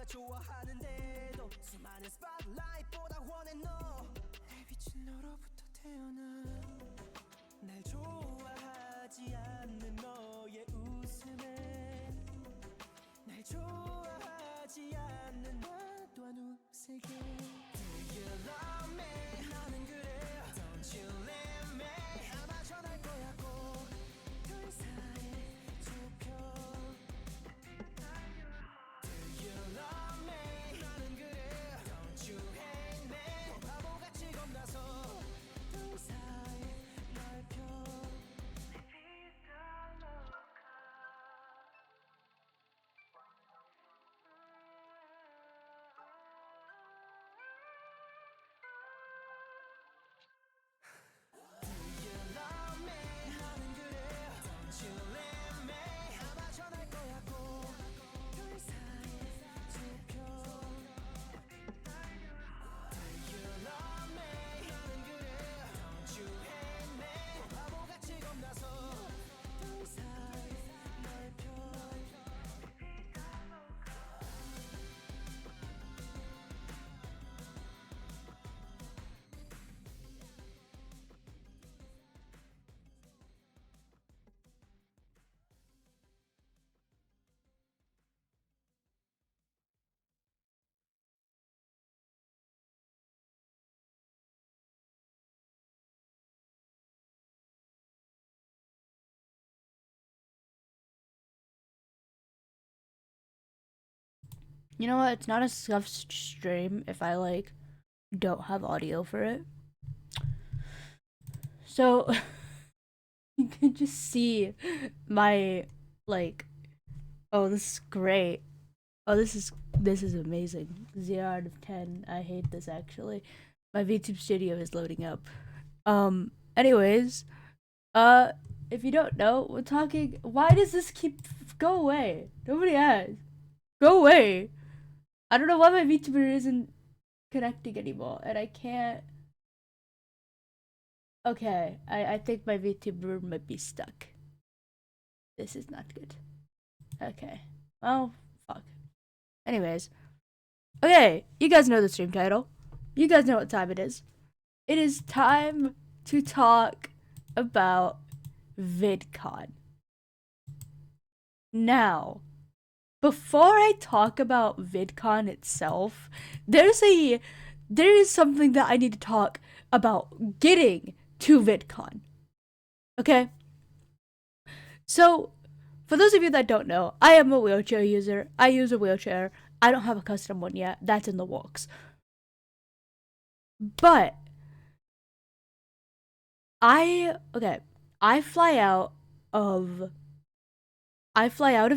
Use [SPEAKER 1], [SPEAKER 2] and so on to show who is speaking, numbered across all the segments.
[SPEAKER 1] 좋아하는데도 수많은 스팟라이트보다 원해 너 내 빛은 너로부터 태어나 날 좋아하지 않는 너의 웃음에 날 좋아하지 않는 나도 안 웃을게 Do you love me 나는 그래 Don't you leave me 아마 전할 거야 꼭 둘 사이 좁혀 Do you love me 나는 그래 Don't you hate me 바보같이 겁나서 둘 사이 넓혀
[SPEAKER 2] You know what? It's not a scuffed stream if I like don't have audio for it. So you can just see my like, oh, this is great. Oh, this is amazing. 0 out of 10. I hate this actually. My VTube studio is loading up. Anyways, if you don't know, we're talking. Why does this keep go away? Nobody asked. Go away. I don't know why my VTuber isn't connecting anymore, and I can't. Okay, I think my VTuber might be stuck. This is not good. Okay. Oh, fuck. Anyways. Okay, you guys know the stream title. You guys know what time it is. It is time to talk about VidCon. Now, before I talk about VidCon itself, there is something that I need to talk about getting to VidCon. Okay? So, for those of you that don't know, I am a wheelchair user. I use a wheelchair. I don't have a custom one yet. That's in the works. But I fly out of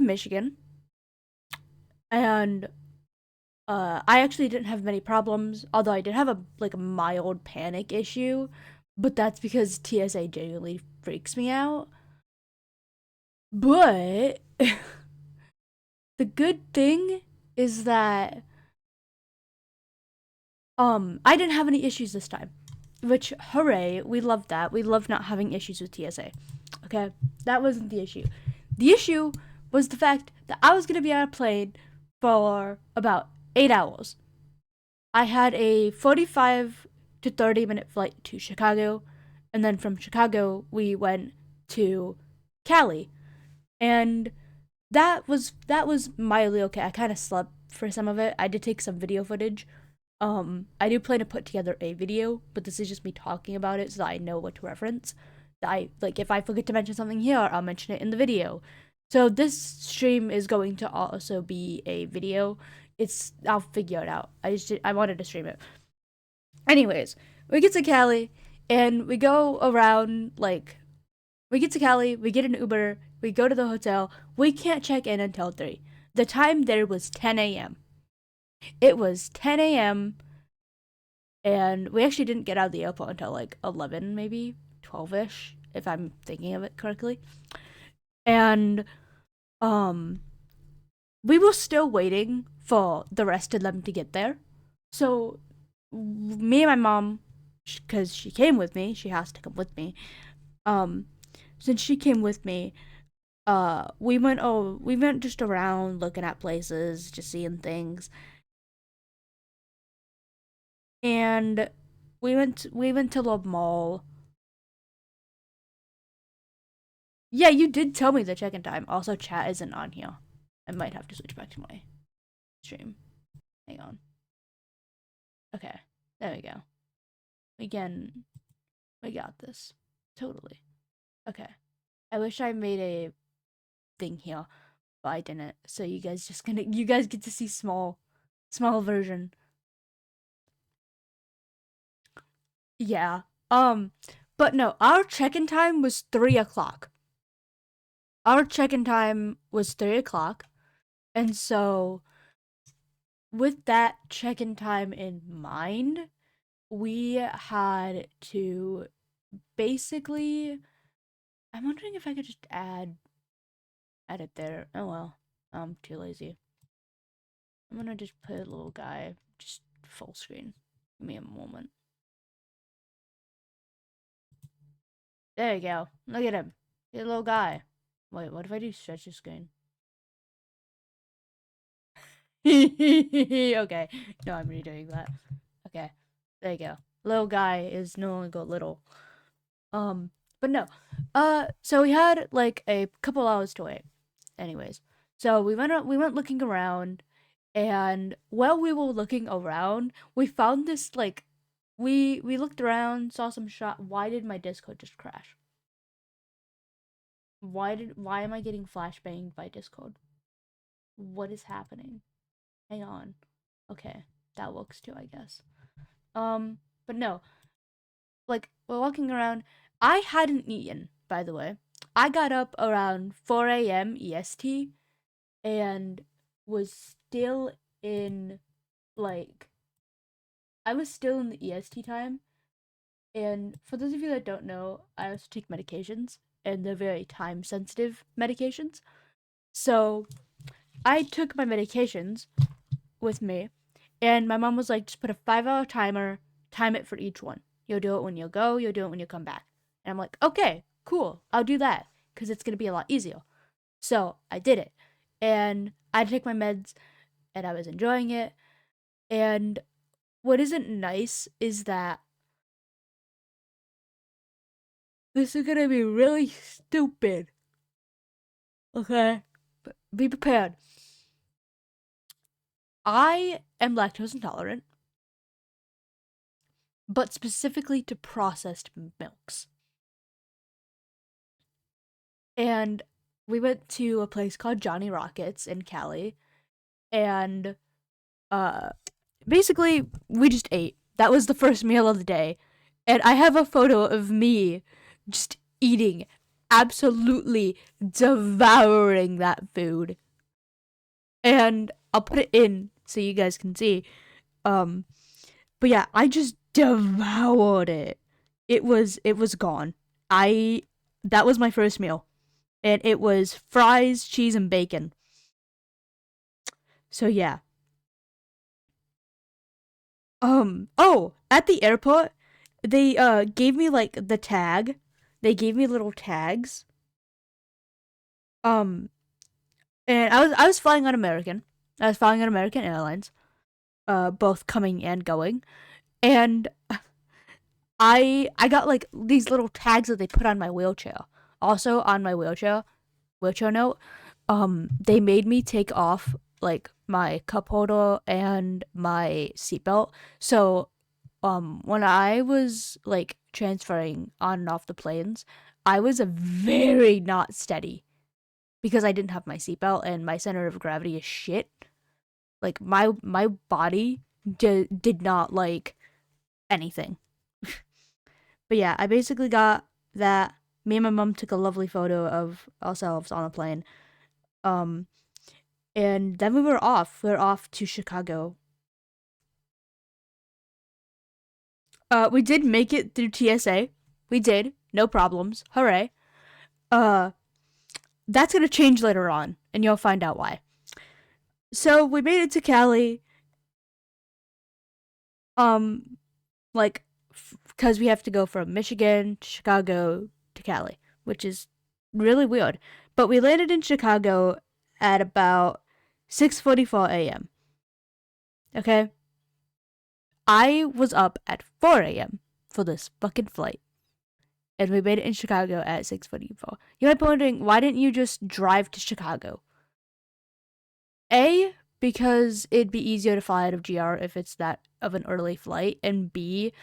[SPEAKER 2] Michigan. And I actually didn't have many problems, although I did have a mild panic issue, but that's because TSA genuinely freaks me out. But the good thing is that I didn't have any issues this time, which hooray, we love that. We love not having issues with TSA. Okay, that wasn't the issue. The issue was the fact that I was gonna be on a plane for about 8 hours. I had a 45 to 30 minute flight to Chicago, and then from Chicago we went to Cali, and that was mildly okay. I kind of slept for some of it. I did take some video footage. I do plan to put together a video, but this is just me talking about it so that I know what to reference. If I forget to mention something here, I'll mention it in the video. So this stream is going to also be a video. I'll figure it out. I wanted to stream it. Anyways, we get to Cali and we go around like we get to Cali, we get an Uber, we go to the hotel. We can't check in until 3. The time there was 10 a.m. It was 10 a.m. and we actually didn't get out of the airport until like 11, maybe 12ish, if I'm thinking of it correctly. And um we were still waiting for the rest of them to get there. So me and my mom, because she came with me, she has to come with me. Um, since she came with me, we went just around looking at places, just seeing things, and we went to the mall. Yeah, you did tell me the check-in time. Also, chat isn't on here. I might have to switch back to my stream. Hang on. Okay, there we go. Again, we got this. Totally. Okay. I wish I made a thing here, but I didn't. So you guys get to see small version. Yeah. But no, our check-in time was 3 o'clock. Our check-in time was 3 o'clock. And so with that check-in time in mind, we had to basically I'm wondering if I could just add it there. Oh well. I'm too lazy. I'm gonna just put a little guy just full screen. Give me a moment. There you go. Look at him. He's a little guy. Wait, what if I do stretch the screen? Okay. No, I'm redoing that. Okay. There you go. Little guy is no longer little. But no. So we had like a couple hours to wait. Anyways. So we went looking around, and while we were looking around, we found this like we looked around, saw some shot. Why did my Discord just crash? Why am I getting flashbanged by Discord? What is happening? Hang on. Okay, that works too, I guess. But no, like we're walking around. I hadn't eaten, by the way. I got up around 4 a.m. EST and was still in like I was still in the EST time. And for those of you that don't know, I also take medications, and they're very time sensitive medications. So I took my medications with me, and my mom was like, just put a 5 hour timer, time it for each one. You'll do it when you go, you'll do it when you come back. And I'm like, okay, cool, I'll do that, because it's going to be a lot easier. So I did it. And I took my meds, and I was enjoying it. And what isn't nice is that this is going to be really stupid. Okay? But be prepared. I am lactose intolerant, but specifically to processed milks. And we went to a place called Johnny Rockets in Cali, and basically we just ate. That was the first meal of the day. And I have a photo of me just eating, absolutely devouring that food. And I'll put it in so you guys can see. But yeah, I just devoured it. It was gone. That was my first meal. And it was fries, cheese, and bacon. So yeah. Oh, at the airport, they gave me like the tag. They gave me little tags. Um and I was flying on American. I was flying on American Airlines. Both coming and going. And I got like these little tags that they put on my wheelchair. Also on my wheelchair note, they made me take off like my cup holder and my seatbelt. So when I was like transferring on and off the planes, I was very not steady. because I didn't have my seatbelt and my center of gravity is shit. Like my body did not like anything. But yeah, I basically got that. Me and my mom took a lovely photo of ourselves on a plane. Um, and then we were off. We were off to Chicago. We did make it through TSA. We did. No problems. Hooray. Uh, that's gonna change later on, and you'll find out why. So we made it to Cali. Like, because we have to go from Michigan to Chicago to Cali, which is really weird. But we landed in Chicago at about 6:44 a.m. Okay? I was up at 4 a.m. for this fucking flight. And we made it in Chicago at 6:44. You might be wondering, why didn't you just drive to Chicago? A, because it'd be easier to fly out of GR if it's that of an early flight. And B,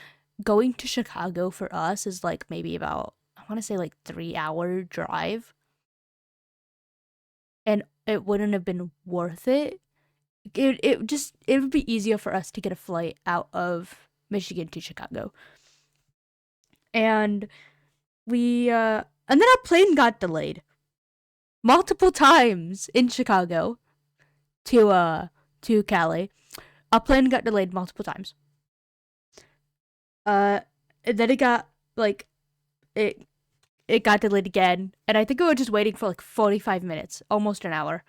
[SPEAKER 2] going to Chicago for us is like maybe about, I want to say like 3-hour drive. And it wouldn't have been worth it. It would be easier for us to get a flight out of Michigan to Chicago. And and then our plane got delayed multiple times in Chicago to Cali. Our plane got delayed multiple times. And then it got like it got delayed again, and I think we were just waiting for like 45 minutes, almost an hour.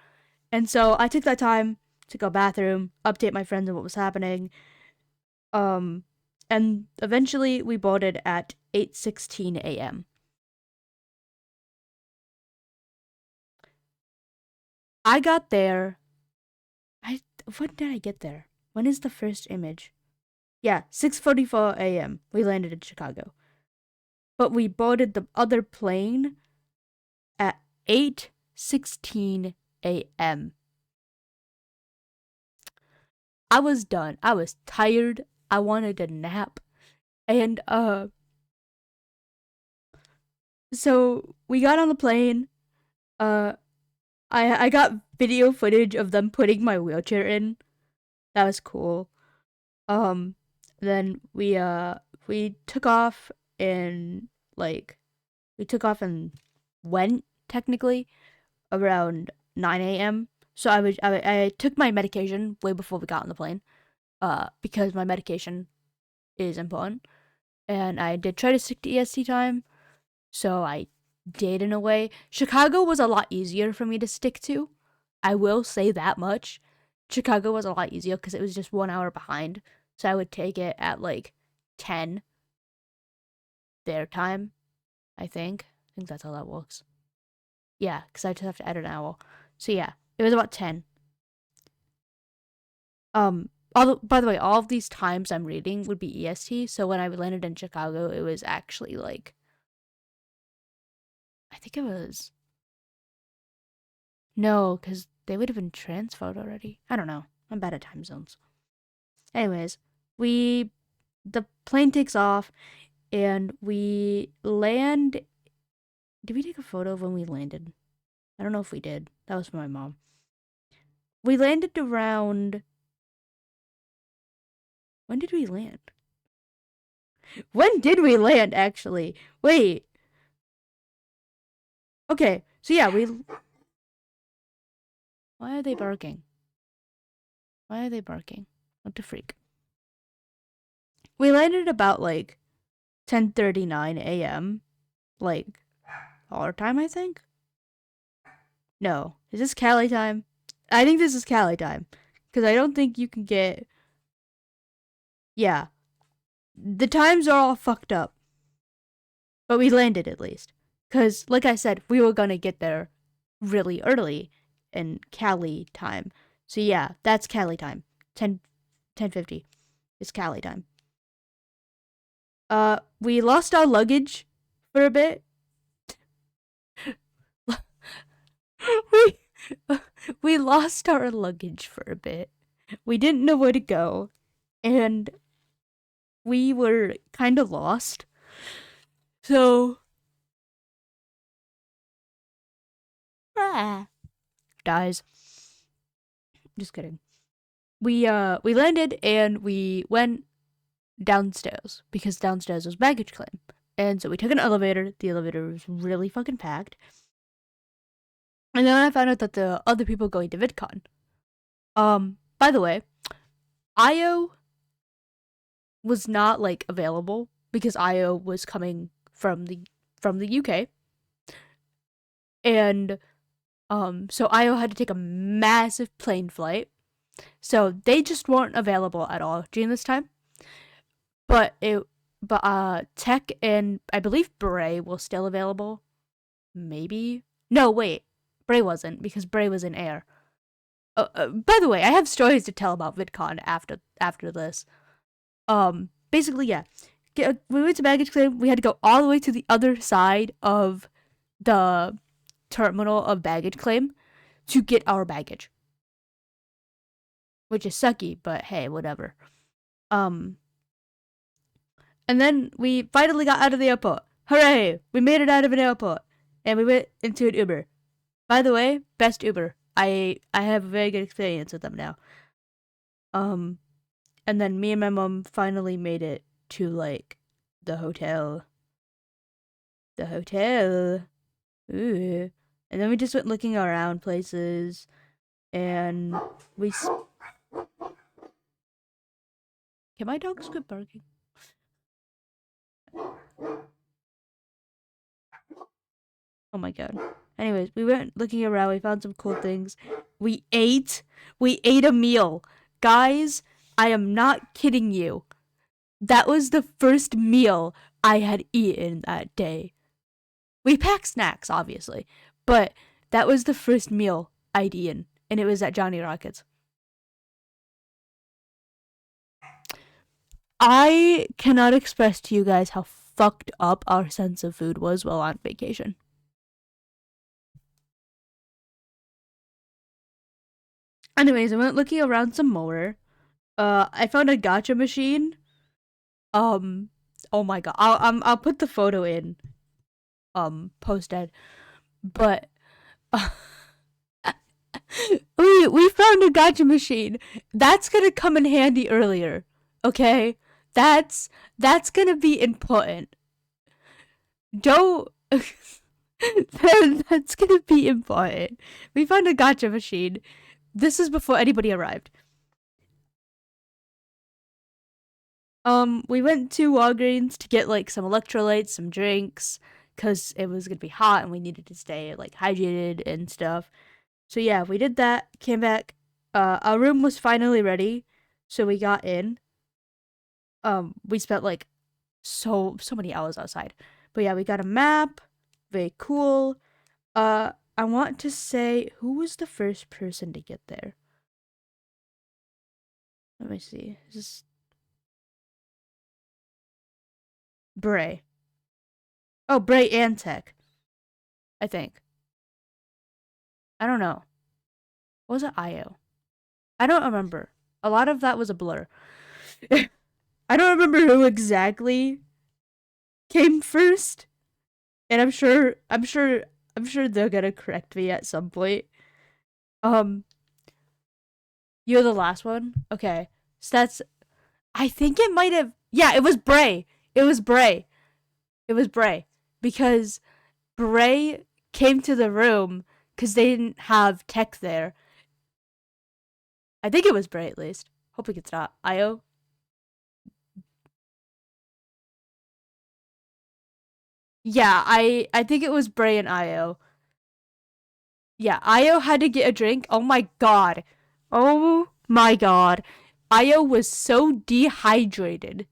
[SPEAKER 2] And so I took that time to go bathroom, update my friends on what was happening. And eventually we boarded at 8:16 a.m. I got there. When did I get there? When is the first image? Yeah, 6:44 a.m. We landed in Chicago. But we boarded the other plane at 8:16 a.m. I was done. I was tired. I wanted a nap. And so we got on the plane. I got video footage of them putting my wheelchair in. That was cool. Then we took off and went technically around 9 a.m. So I took my medication way before we got on the plane. Because my medication is important. And I did try to stick to EST time. So I did in a way. Chicago was a lot easier for me to stick to. I will say that much. Chicago was a lot easier because it was just 1 hour behind. So I would take it at like 10 their time, I think. I think that's how that works. Yeah, because I just have to add an hour. So yeah, it was about 10. By the way, all of these times I'm reading would be EST. So when I landed in Chicago, it was actually like, I think it was, no, because they would have been transferred already. I don't know. I'm bad at time zones. Anyways, the plane takes off and we land. Did we take a photo of when we landed? I don't know if we did. That was for my mom. We landed around. When did we land? When did we land, actually? Wait. Okay, so yeah, Why are they barking? Why are they barking? What the freak? We landed about like 10:39 a.m. Like our time, I think. No, is this Cali time? I think this is Cali time because I don't think you can get. Yeah, the times are all fucked up, but we landed at least. Cause like I said, we were gonna get there really early in Cali time. So yeah, that's Cali time. 10:50 is Cali time. We lost our luggage for a bit. we we lost our luggage for a bit. We didn't know where to go, and we were kind of lost. So Dies. Just kidding. We landed and we went downstairs because downstairs was baggage claim. And so we took an elevator. The elevator was really fucking packed. And then I found out that the other people going to VidCon. By the way, IO was not like available because IO was coming from the UK. And so IO had to take a massive plane flight. So they just weren't available at all during this time. But Tech and I believe Bray was still available. Maybe. No, wait. Bray wasn't because Bray was in air. By the way, I have stories to tell about VidCon after this. Basically, yeah. We went to baggage claim. We had to go all the way to the other side of the terminal of baggage claim to get our baggage. Which is sucky, but hey, whatever. And then we finally got out of the airport. Hooray! We made it out of an airport. And we went into an Uber. By the way, best Uber. I have a very good experience with them now. And then me and my mom finally made it to like the hotel. Ooh. And then we just went looking around places, and we. Can my dog quit barking? Oh my god. Anyways, we went looking around. We found some cool things. We ate a meal. Guys, I am not kidding you. That was the first meal I had eaten that day. We packed snacks, obviously, but that was the first meal I'd eaten, and it was at Johnny Rockets. I cannot express to you guys how fucked up our sense of food was while on vacation. Anyways, I went looking around some more. I found a gacha machine. Oh my god, I'll put the photo in. Posted, but we found a gacha machine. That's gonna come in handy earlier. Okay, that's gonna be important. Don't. That's gonna be important. We found a gacha machine. This is before anybody arrived. We went to Walgreens to get like some electrolytes, some drinks, because it was gonna be hot and we needed to stay like hydrated and stuff. So yeah, we did that, came back. Our room was finally ready, so we got in. We spent like so many hours outside. But yeah, we got a map. Very cool. I want to say, who was the first person to get there? Let me see. Is this Bray? Oh, Bray and Tech. I think. I don't know. What was it IO? I don't remember. A lot of that was a blur. I don't remember who exactly came first. And I'm sure they're gonna correct me at some point. You're the last one? Okay. So that's I think it might have yeah, it was Bray. It was Bray. Because Bray came to the room because they didn't have Tech there. I think it was Bray at least. Hoping it's not. IO? Yeah, I think it was Bray and IO. Yeah, IO had to get a drink. Oh my god. Oh my god. IO was so dehydrated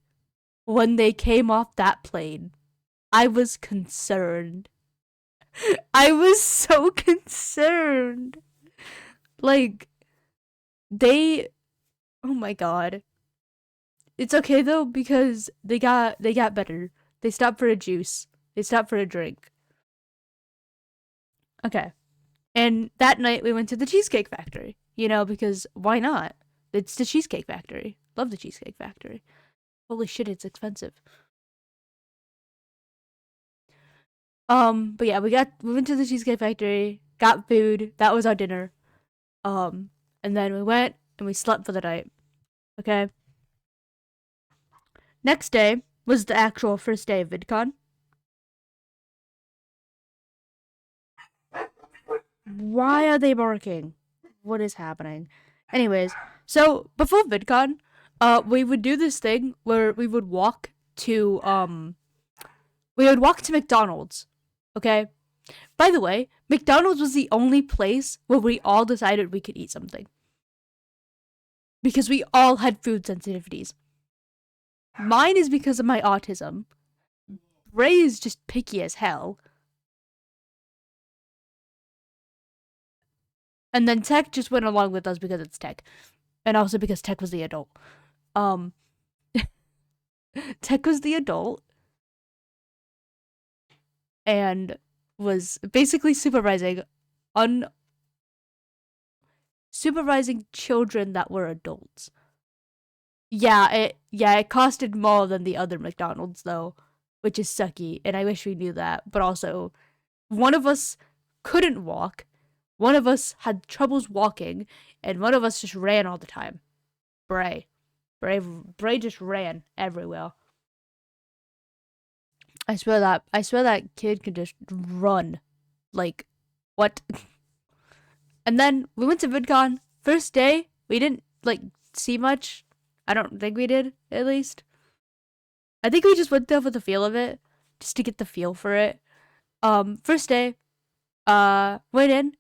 [SPEAKER 2] when they came off that plane. I was concerned. I was so concerned. Like, oh my god. It's okay though because they got better. They stopped for a juice. They stopped for a drink. Okay. And that night we went to the Cheesecake Factory, because why not? It's the Cheesecake Factory. Love the Cheesecake Factory. Holy shit, it's expensive. But yeah, we went to the Cheesecake Factory. got food. That was our dinner. And then we went and we slept for the night. Okay. Next day was the actual first day of VidCon. Why are they barking? What is happening? Anyways, so before VidCon, we would do this thing where we would walk to McDonald's. Okay? By the way, McDonald's was the only place where we all decided we could eat something. Because we all had food sensitivities. Mine is because of my autism. Ray is just picky as hell. And then Tech just went along with us because it's Tech. And also because Tech was the adult. Tech was the adult. And was basically supervising children that were adults. Yeah, it costed more than the other McDonald's though, which is sucky, and I wish we knew that. But also, one of us couldn't walk, one of us had troubles walking, and one of us just ran all the time. Bray just ran everywhere. I swear that kid could just run. Like, what? And then we went to VidCon. First day, we didn't see much. I don't think we did, at least. I think we just went there for the feel of it, just to get the feel for it. First day, went in.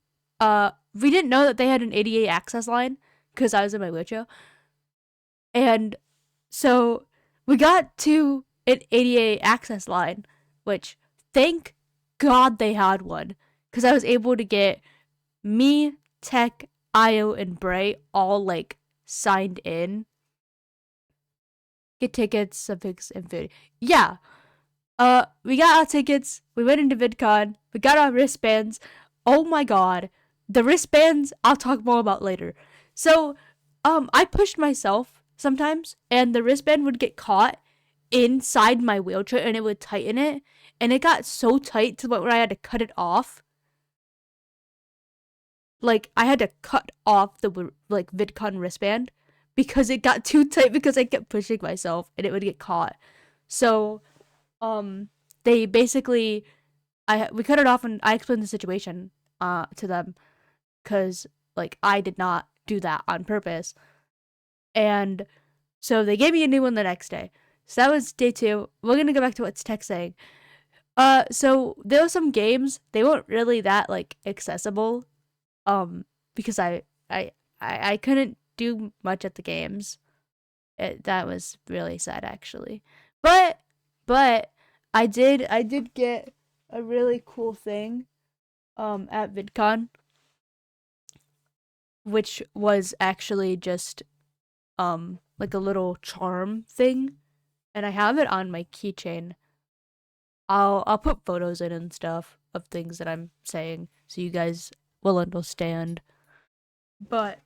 [SPEAKER 2] We didn't know that they had an ADA access line because I was in my wheelchair, and so we got to an ADA access line, which thank God they had one, because I was able to get me, Tech, Io, and Bray all signed in. Get tickets, suffix, and food. Yeah. We got our tickets. We went into VidCon. We got our wristbands. Oh my god. The wristbands, I'll talk more about later. So, I pushed myself sometimes, and the wristband would get caught inside my wheelchair, and it would tighten it. And it got so tight to the point where I had to cut it off. I had to cut off the, VidCon wristband because it got too tight because I kept pushing myself and it would get caught. So, they basically, we cut it off and I explained the situation, to them because, I did not do that on purpose. And so they gave me a new one the next day. So that was day 2. We're gonna go back to what's Tech saying. So there were some games, they weren't really that, accessible, because I couldn't do much at the games. That was really sad, actually. But I did get a really cool thing at VidCon, which was actually just a little charm thing, and I have it on my keychain. I'll put photos in and stuff of things that I'm saying so you guys will understand. But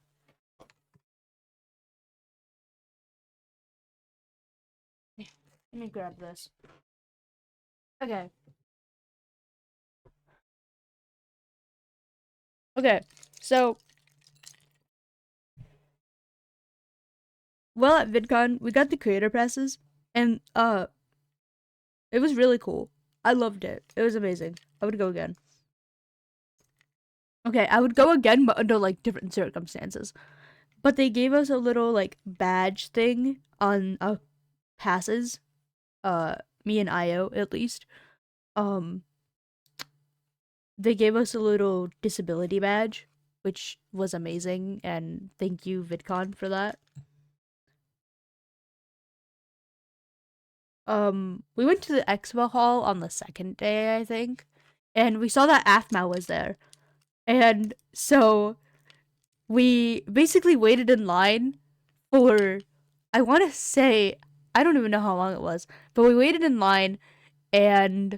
[SPEAKER 2] let me grab this. Okay. Okay, so at VidCon, we got the creator passes, and it was really cool. I loved it. It was amazing. I would go again. Okay, I would go again, but under different circumstances. But they gave us a little badge thing on our passes. Me and Io, at least. They gave us a little disability badge, which was amazing, and thank you, VidCon, for that. We went to the expo hall on the second day, I think, and we saw that Athma was there. And so we basically waited in line for, I want to say, I don't even know how long it was, but we waited in line, and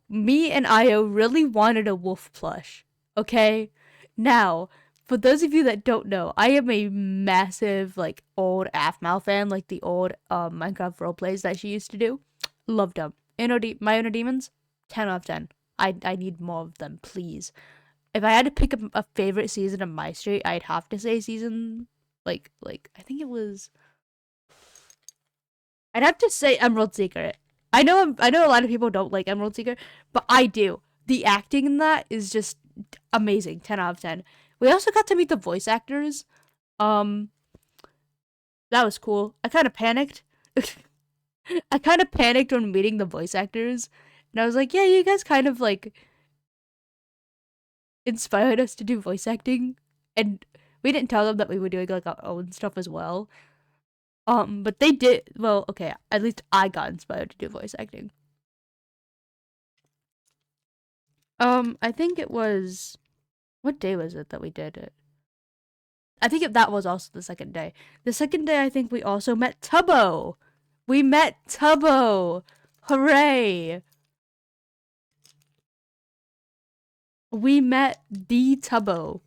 [SPEAKER 2] me and Io really wanted a wolf plush, okay? Now, for those of you that don't know, I am a massive, old Aphmau fan, the old, Minecraft roleplays that she used to do. Loved them. My Inner Demons, 10 out of 10. I need more of them, please. If I had to pick a favorite season of My Street, I'd have to say season like I think it was. I'd have to say Emerald Secret. I know a lot of people don't like Emerald Secret, but I do. The acting in that is just amazing. 10 out of 10. We also got to meet the voice actors. Um that was cool. I kind of panicked. I kind of panicked when meeting the voice actors. And I was like, "Yeah, you guys kind of like inspired us to do voice acting." And we didn't tell them that we were doing like our own stuff as well. But they did. Well, okay. At least I got inspired to do voice acting. I think it was. What day was it that we did it? I think that was also the second day. The second day, I think we also met Tubbo. We met Tubbo. Hooray! We met the Tubbo.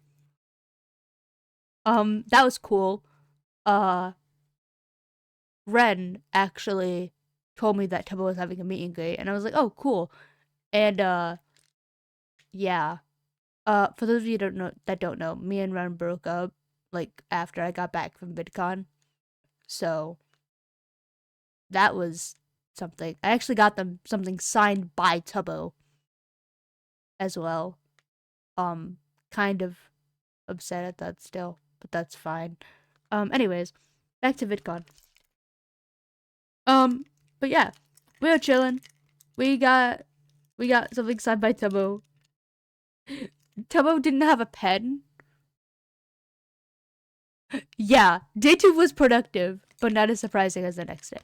[SPEAKER 2] That was cool. Ren actually told me that Tubbo was having a meet and greet, and I was like, oh, cool. And yeah. For those of you that don't know, me and Ren broke up like after I got back from Vidcon. So that was something. I actually got them something signed by Tubbo as well. Kind of upset at that still, but that's fine. Anyways, back to VidCon. But yeah, we were chilling. We got something signed by Tubbo. Tubbo didn't have a pen. Yeah, day 2 was productive, but not as surprising as the next day.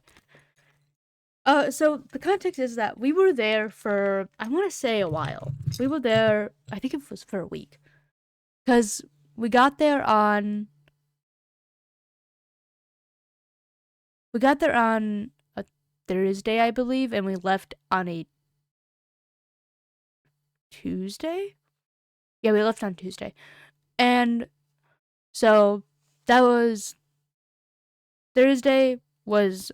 [SPEAKER 2] So the context is that we were there for, I want to say, a while. We were there, I think it was for a week. Because we got there on a Thursday, I believe, and we left on a Tuesday? Yeah, we left on Tuesday. And so that was Thursday was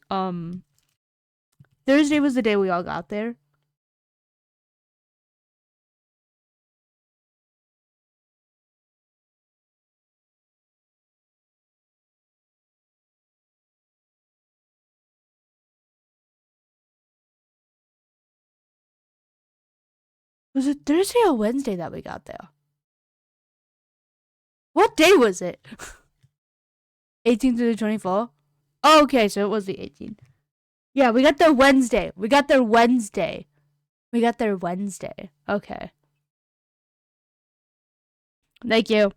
[SPEAKER 2] the day we all got there. Was it Thursday or Wednesday that we got there? What day was it? 18th to the 24th? Oh, okay, so it was the 18th. Yeah, we got there Wednesday. Okay. Thank you.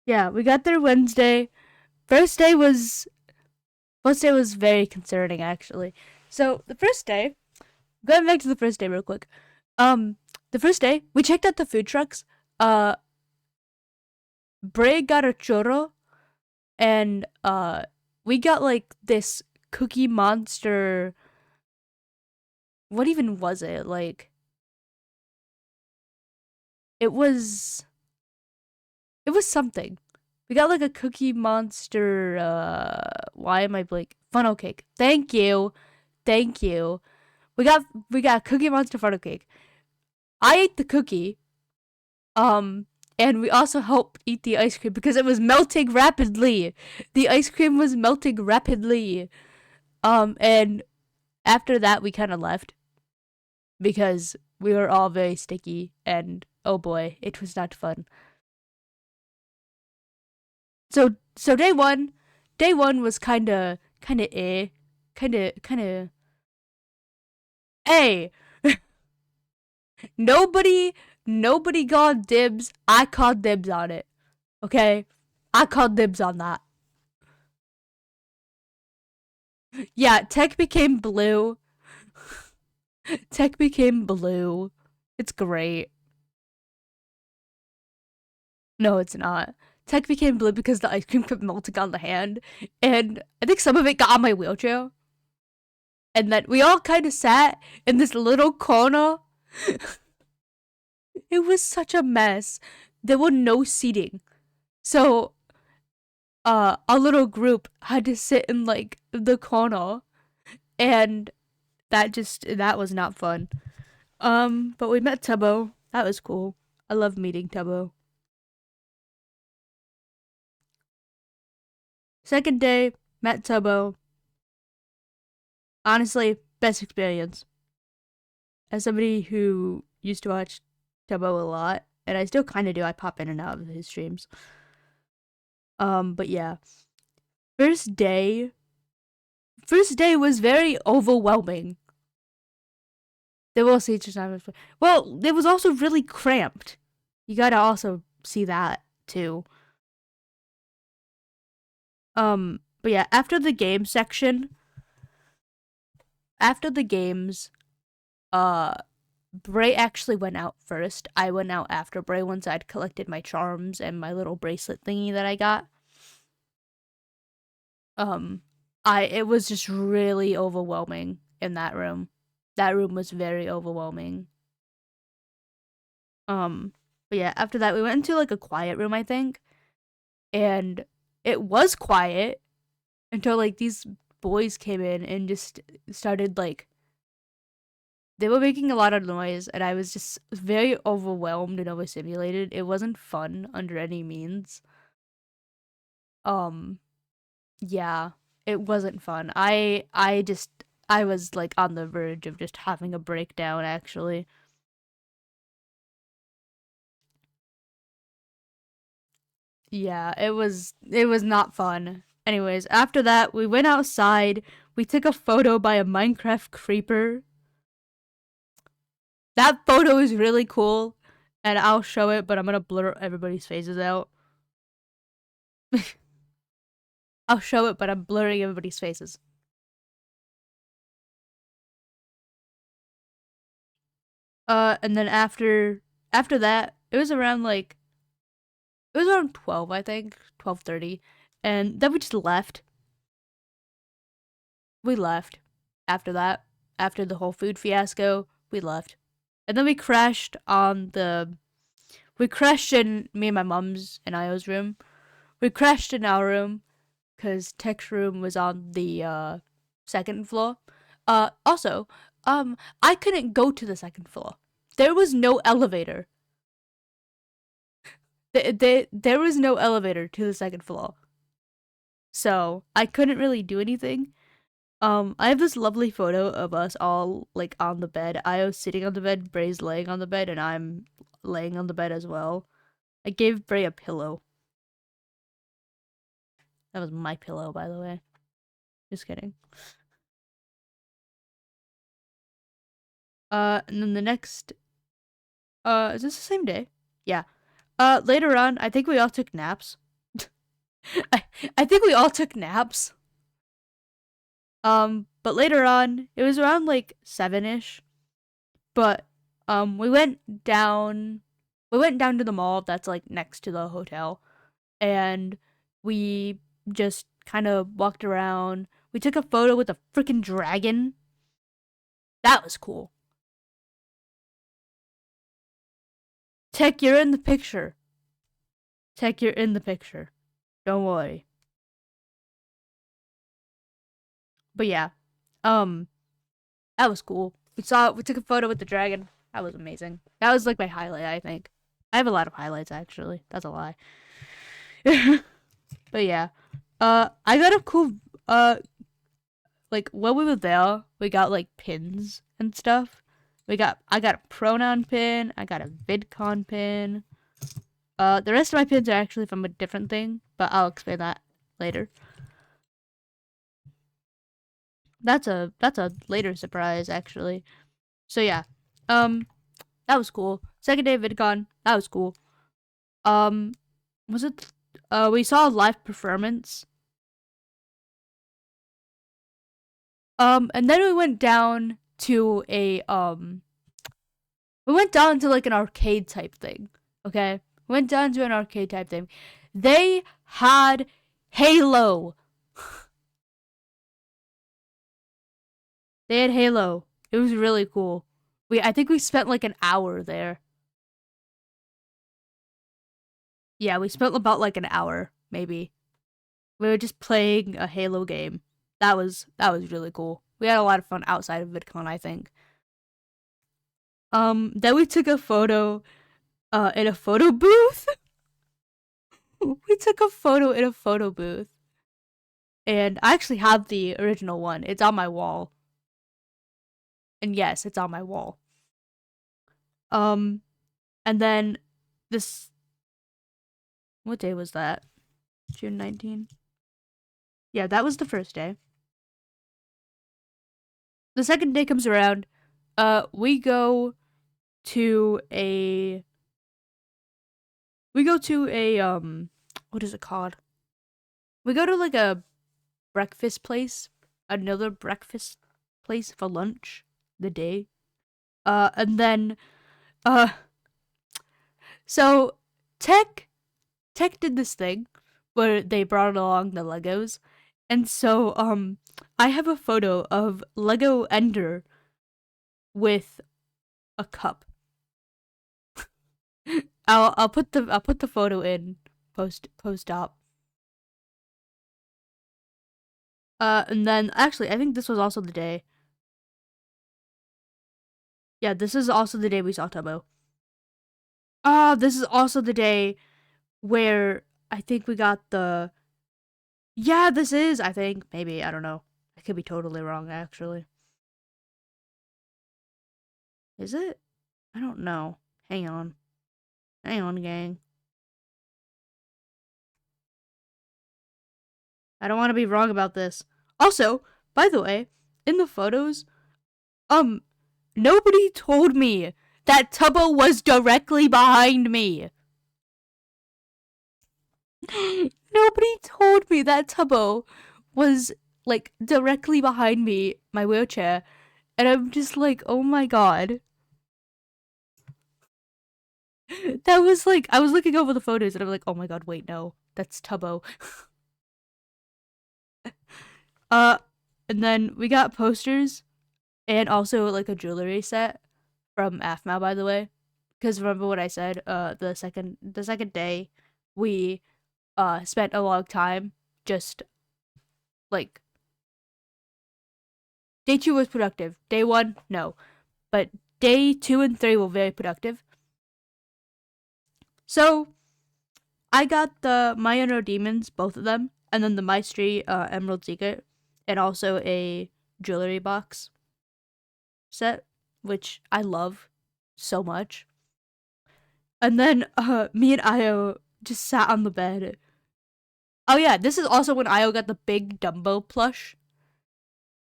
[SPEAKER 2] Yeah, we got there Wednesday. First day was very concerning, actually. So the first day, going back to the first day real quick. The first day we checked out the food trucks. Bray got a churro, and we got like this Cookie Monster. What even was it? Like, it was something. We got like a Cookie Monster. Why am I blank? Funnel cake. Thank you. We got Cookie Monster funnel cake. I ate the cookie. And we also helped eat the ice cream because it was melting rapidly. The ice cream was melting rapidly. And after that, we kind of left because we were all very sticky, and oh boy, it was not fun. So day one was kind of Hey, nobody called dibs. I called dibs on it. Okay, I called dibs on that. Yeah, tech became blue. It's great. No, it's not. Tech became blue because the ice cream kept melting on the hand, and I think some of it got on my wheelchair. And then we all kind of sat in this little corner. It was such a mess. There were no seating. So, our little group had to sit in like the corner, and that was not fun. But we met Tubbo. That was cool. I love meeting Tubbo. Second day, met Tubbo. Honestly, best experience. As somebody who used to watch Tubbo a lot, and I still kind of do, I pop in and out of his streams. But yeah. First day was very overwhelming. They will see each other. Well, it was also really cramped. You gotta also see that too. But yeah, after the game section, after the games, Bray actually went out first. I went out after Bray once I'd collected my charms and my little bracelet thingy that I got. It was just really overwhelming in that room. That room was very overwhelming. But yeah, after that we went into like a quiet room, I think. And it was quiet until like these boys came in and just started like they were making a lot of noise and I was just very overwhelmed and overstimulated. It wasn't fun under any means. Yeah, it wasn't fun. I was like on the verge of just having a breakdown actually. Yeah, it was not fun. Anyways, after that, we went outside. We took a photo by a Minecraft creeper. That photo is really cool, and I'll show it, but I'm gonna blur everybody's faces out. I'll show it, but I'm blurring everybody's faces. And then after that, it was around 12, I think, 12:30, and then we just left. We left. After that, after the whole food fiasco, we left. And then we crashed in me and my mom's and Io's room. We crashed in our room because Tech's room was on the second floor. Also, I couldn't go to the second floor. There was no elevator. There was no elevator to the second floor. So I couldn't really do anything. I have this lovely photo of us all like on the bed. Io's sitting on the bed, Bray's laying on the bed, and I'm laying on the bed as well. I gave Bray a pillow. That was my pillow, by the way. Just kidding. And then the next is this the same day? Yeah. Later on, I think we all took naps. I think we all took naps. But later on, it was around like 7-ish. But we went down to the mall that's like next to the hotel, and we just kind of walked around. We took a photo with a freaking dragon. That was cool. Tech, you're in the picture. Tech, you're in the picture. Don't worry. But yeah, that was cool. We took a photo with the dragon. That was amazing. That was like my highlight, I think. I have a lot of highlights actually. That's a lie. But yeah, I got a cool like when we were there, we got like pins and stuff. I got a pronoun pin. I got a Vidcon pin. The rest of my pins are actually from a different thing, but I'll explain that later. That's a later surprise actually. So yeah, that was cool. Second day of VidCon, that was cool. Was it? We saw a live performance. And then we went down to like an arcade type thing. Okay, we went down to an arcade type thing. They had Halo. They had Halo. It was really cool. I think we spent like an hour there. Yeah, we spent about like an hour, maybe. We were just playing a Halo game. That was really cool. We had a lot of fun outside of VidCon, I think. Then we took a photo in a photo booth. We took a photo in a photo booth. And I actually have the original one. It's on my wall. And yes, it's on my wall. And then this, what day was that? June 19th? Yeah, that was the first day. The second day comes around. We go to a what is it called? We go to like a breakfast place, another breakfast place for lunch the day. And then so Tech did this thing where they brought along the Legos. And so I have a photo of Lego Ender with a cup. I'll put the photo in post op. And then actually I think this was also the day. Yeah, this is also the day we saw Tubbo. This is also the day where I think we got the. Yeah, this is, I think. Maybe, I don't know. I could be totally wrong, actually. Is it? I don't know. Hang on. Hang on, gang. I don't want to be wrong about this. Also, by the way, in the photos, nobody told me that Tubbo was directly behind me. Nobody told me that Tubbo was, like, directly behind me, my wheelchair. And I'm just like, oh my god. That was like, I was looking over the photos and I'm like, oh my god, wait, no. That's Tubbo. And then we got posters and also like a jewelry set from AFMAO, by the way. Because remember what I said, the second day we spent a long time just like day 2 was productive. Day 1, no. But day 2 and 3 were very productive. So I got the My Inner Demons, both of them, and then the Maestri Emerald Secret, and also a jewelry box set, which I love so much. And then me and Io just sat on the bed. Oh yeah, this is also when Io got the big Dumbo plush.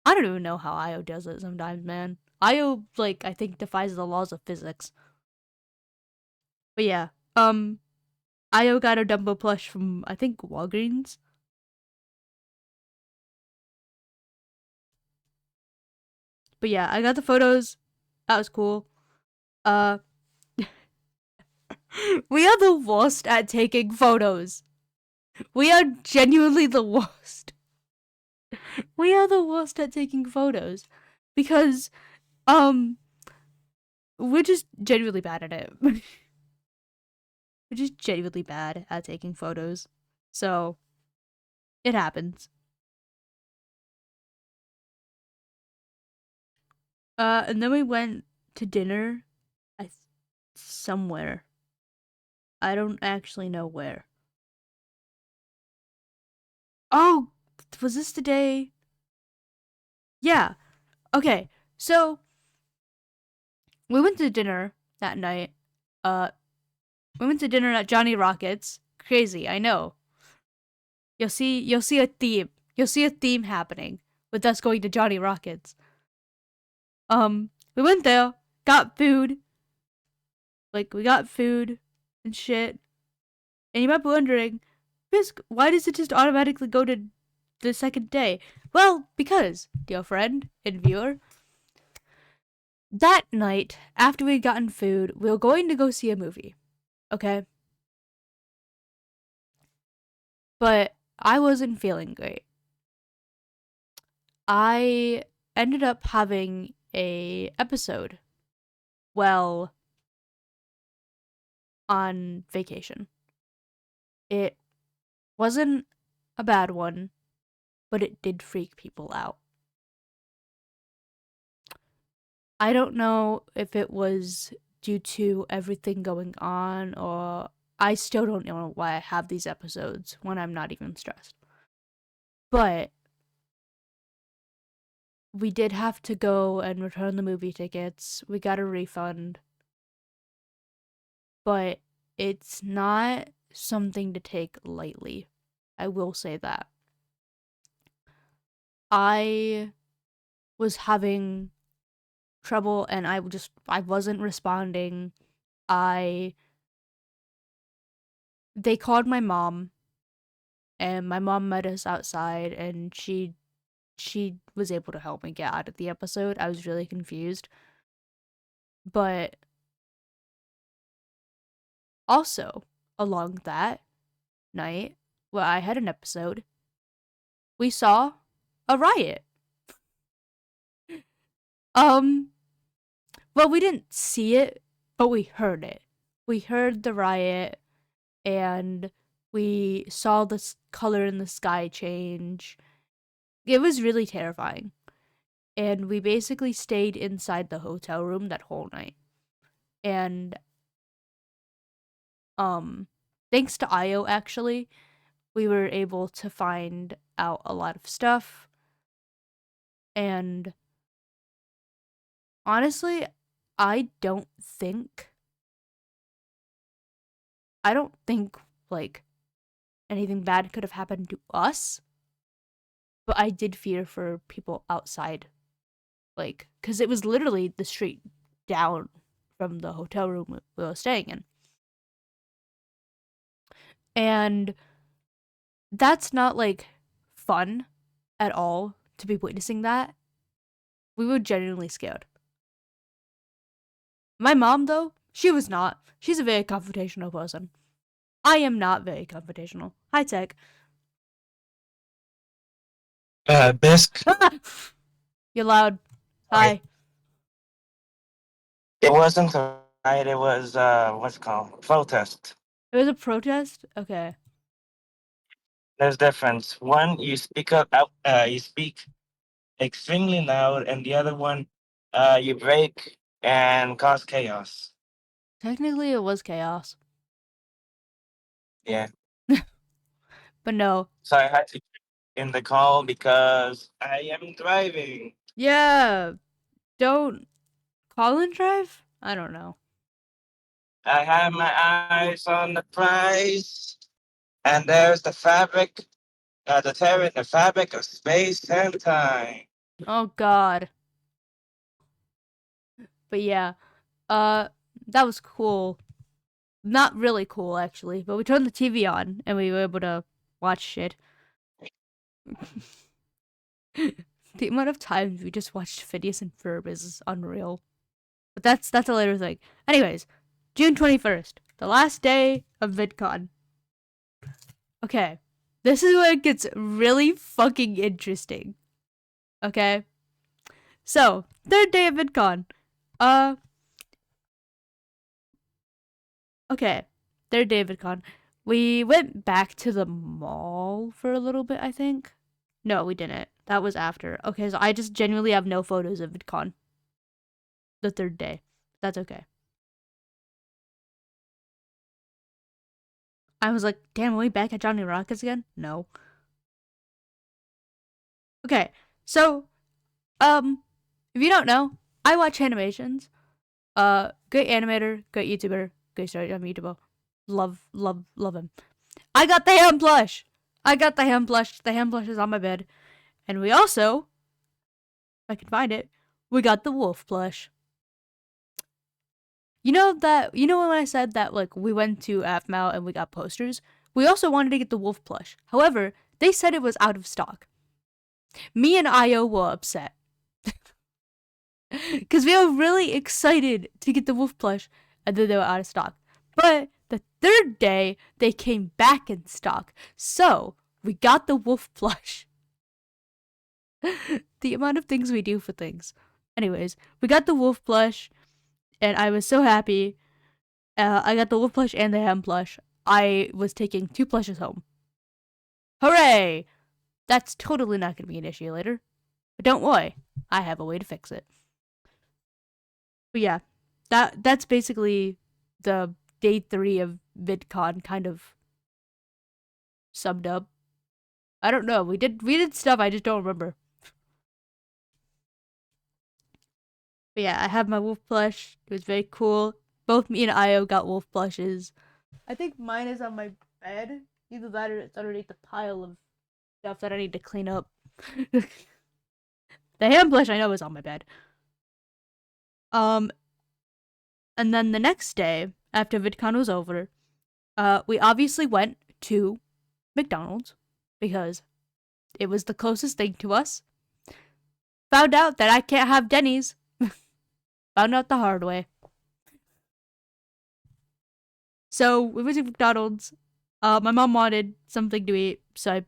[SPEAKER 2] I don't even know how Io does it sometimes, man. Io, like, I think defies the laws of physics. But yeah, Io got a Dumbo plush from, I think, Walgreens. But yeah, I got the photos. That was cool. Uh, we are the worst at taking photos. We are genuinely the worst. We are the worst at taking photos because we're just genuinely bad at it. We're just genuinely bad at taking photos. So it happens. And then we went to dinner somewhere. I don't actually know where. Oh, was this the day? Yeah. Okay. So we went to dinner that night. We went to dinner at Johnny Rockets. Crazy, I know. You'll see a theme. You'll see a theme happening with us going to Johnny Rockets. We went there, got food. Like, we got food and shit. And you might be wondering, Fisk, why does it just automatically go to the second day? Well, because, dear friend and viewer, that night, after we'd gotten food, we were going to go see a movie. Okay? But I wasn't feeling great. I ended up having a episode while on vacation. It wasn't a bad one, but it did freak people out. I don't know if it was due to everything going on, or I still don't know why I have these episodes when I'm not even stressed. But we did have to go and return the movie tickets. We got a refund. But it's not something to take lightly. I will say that. I was having trouble and I wasn't responding. I They called my mom and my mom met us outside and she was able to help me get out of the episode. I was really confused. But also along that night where I had an episode, we saw a riot. Um Well, we didn't see it, but we heard it. We heard the riot and we saw the color in the sky change. It was really terrifying. And we basically stayed inside the hotel room that whole night. And thanks to Io actually, we were able to find out a lot of stuff. And honestly, I don't think like anything bad could have happened to us, but I did fear for people outside, like, because it was literally the street down from the hotel room we were staying in. And that's not, like, fun at all to be witnessing that. We were genuinely scared. My mom, though, she was not. She's a very confrontational person. I am not very confrontational. Hi, Tech.
[SPEAKER 3] Bisque.
[SPEAKER 2] You're loud.
[SPEAKER 3] Sorry.
[SPEAKER 2] Hi.
[SPEAKER 3] It wasn't a riot. It was what's it called? Protest.
[SPEAKER 2] It was a protest? Okay.
[SPEAKER 3] There's difference. One, you speak you speak extremely loud, and the other one, you break and cause chaos.
[SPEAKER 2] Technically, it was chaos.
[SPEAKER 3] Yeah.
[SPEAKER 2] But no.
[SPEAKER 3] So I had to in the call because I am driving.
[SPEAKER 2] Yeah. Don't call and drive? I don't know.
[SPEAKER 3] I have my eyes on the prize, and there's the fabric, the tearing the fabric of space and time.
[SPEAKER 2] Oh, God. But yeah. That was cool. Not really cool, actually. But we turned the TV on and we were able to watch shit. The amount of times we just watched Phineas and Ferb is unreal. But that's a later thing. Anyways, June 21st, the last day of VidCon. Okay, this is where it gets really fucking interesting. Okay? So, third day of VidCon. Okay, third day of VidCon. We went back to the mall for a little bit, I think. No, we didn't. That was after. Okay, so I just genuinely have no photos of VidCon. The third day. That's okay. I was like, damn, are we back at Johnny Rockets again? No. Okay, so, if you don't know, I watch animations. Great animator, great YouTuber, great story on YouTube. Love him. I got the hand plush! I got the hand plush. The hand plush is on my bed. And we also, if I can find it, we got the wolf plush. You know when I said that, like, we went to AFMAL and we got posters? We also wanted to get the wolf plush. However, they said it was out of stock. Me and Io were upset. Because we were really excited to get the wolf plush, and then they were out of stock. But the third day, they came back in stock. So, we got the wolf plush. The amount of things we do for things. Anyways, we got the wolf plush, and I was so happy. I got the wolf plush and the ham plush. I was taking 2 plushes home. Hooray! That's totally not going to be an issue later. But don't worry, I have a way to fix it. But yeah, that's basically the day 3 of VidCon kind of summed up. I don't know. We did stuff I just don't remember. But yeah, I have my wolf plush. It was very cool. Both me and Io got wolf plushes. I think mine is on my bed. Either that or it's underneath the pile of stuff that I need to clean up. The hand plush I know is on my bed. Um, and then the next day, after VidCon was over, we obviously went to McDonald's because it was the closest thing to us. Found out that I can't have Denny's. Found out the hard way. So we went to McDonald's. My mom wanted something to eat, so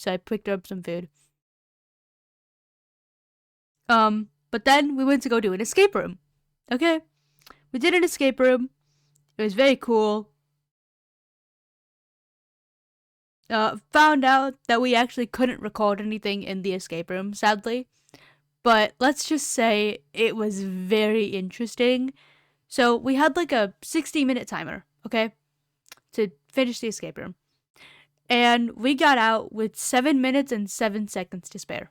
[SPEAKER 2] I picked up some food. But then we went to go do an escape room. Okay, we did an escape room. It was very cool. Found out that we actually couldn't record anything in the escape room, sadly. But let's just say it was very interesting. So we had like a 60-minute timer, okay, to finish the escape room. And we got out with 7 minutes and 7 seconds to spare.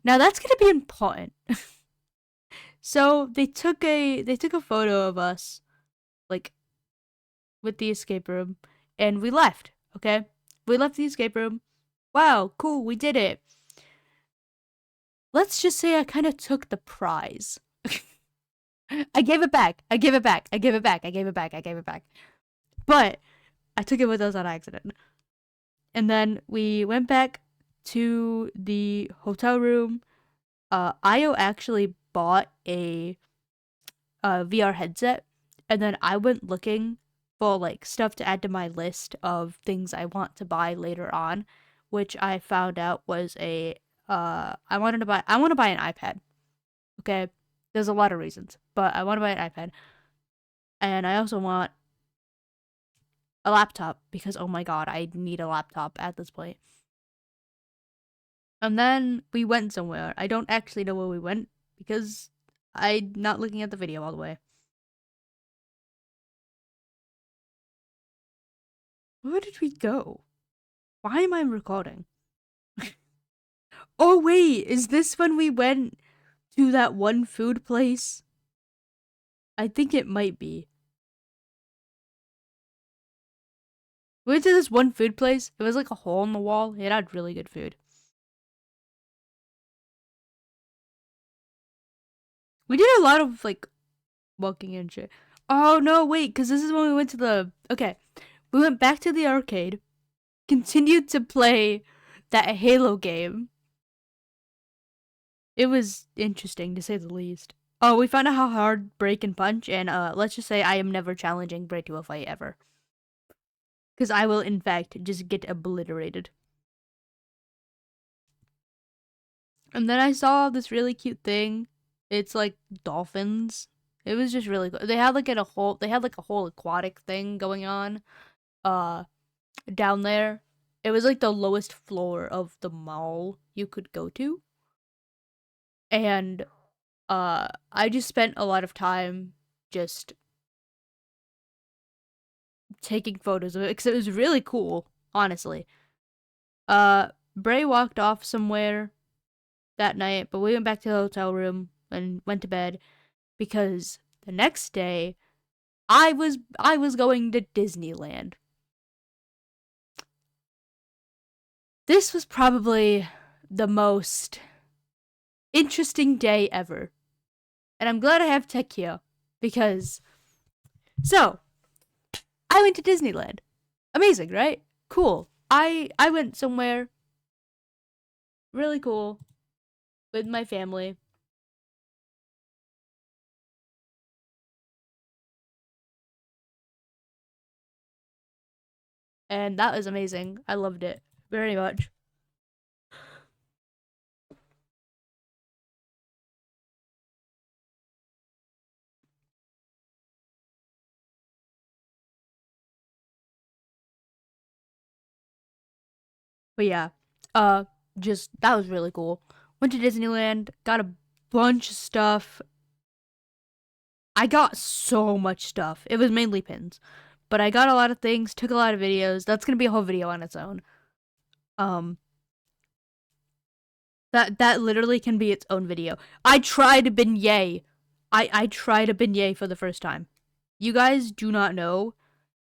[SPEAKER 2] Now that's gonna be important. So they took a photo of us, like, with the escape room, and we left. Okay, we left the escape room. Wow, cool, we did it. Let's just say I kind of took the prize. I gave it back. I gave it back. I gave it back. I gave it back. I gave it back. But I took it with us on accident. And then we went back to the hotel room. Io actually bought a VR headset, and then I went looking for like stuff to add to my list of things I want to buy later on, which I found out was a I want to buy an iPad. Okay, there's a lot of reasons, but I want to buy an iPad, and I also want a laptop because oh my god, I need a laptop at this point. And then we went somewhere. I don't actually know where we went because I'm not looking at the video all the way. Where did we go? Why am I recording? Oh wait, is this when we went to that one food place? I think it might be. We went to this one food place. It was like a hole in the wall. It had really good food. We did a lot of like walking and shit. Oh no, wait, because this is when we went to the. Okay, we went back to the arcade, continued to play that Halo game. It was interesting to say the least. Oh, we found out how hard Break and Punch, and let's just say I am never challenging Break to a fight ever. Because I will, in fact, just get obliterated. And then I saw this really cute thing. It's like dolphins. It was just really cool. They had like a whole aquatic thing going on down there. It was like the lowest floor of the mall you could go to. And I just spent a lot of time just taking photos of it because it was really cool, honestly. Bray walked off somewhere that night, but we went back to the hotel room and went to bed because the next day I was going to Disneyland. This was probably the most interesting day ever. And I'm glad I have Tech here because so I went to Disneyland. Amazing, right? Cool. I went somewhere really cool with my family. And that was amazing. I loved it very much. But yeah, just that was really cool. Went to Disneyland, got a bunch of stuff. I got so much stuff. It was mainly pins. But I got a lot of things, took a lot of videos. That's gonna be a whole video on its own. That literally can be its own video. I tried a beignet. I tried a beignet for the first time. You guys do not know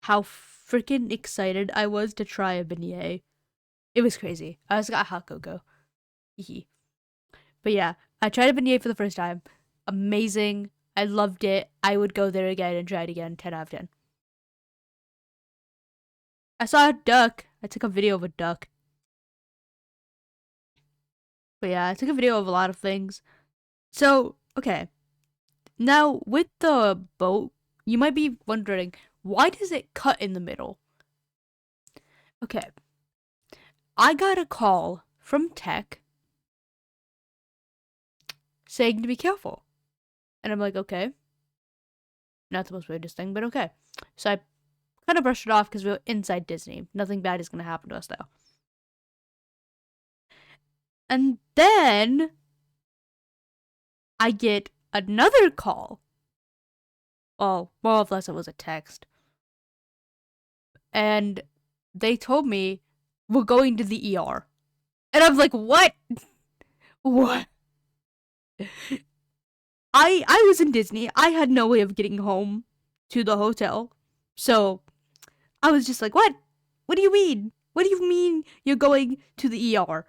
[SPEAKER 2] how freaking excited I was to try a beignet. It was crazy. I also got hot cocoa. But yeah, I tried a beignet for the first time. Amazing. I loved it. I would go there again and try it again. 10 out of 10. I saw a duck. I took a video of a duck. But yeah, I took a video of a lot of things. So, okay. Now, with the boat, you might be wondering, why does it cut in the middle? Okay. I got a call from tech saying to be careful. And I'm like, okay. Not the most weirdest thing, but okay. So I kind of brushed it off because we were inside Disney. Nothing bad is going to happen to us, though. And then I get another call. Well, more or less it was a text. And they told me we're going to the ER. And I'm like, what? What? I was in Disney. I had no way of getting home to the hotel. So I was just like, what? What do you mean? What do you mean you're going to the ER?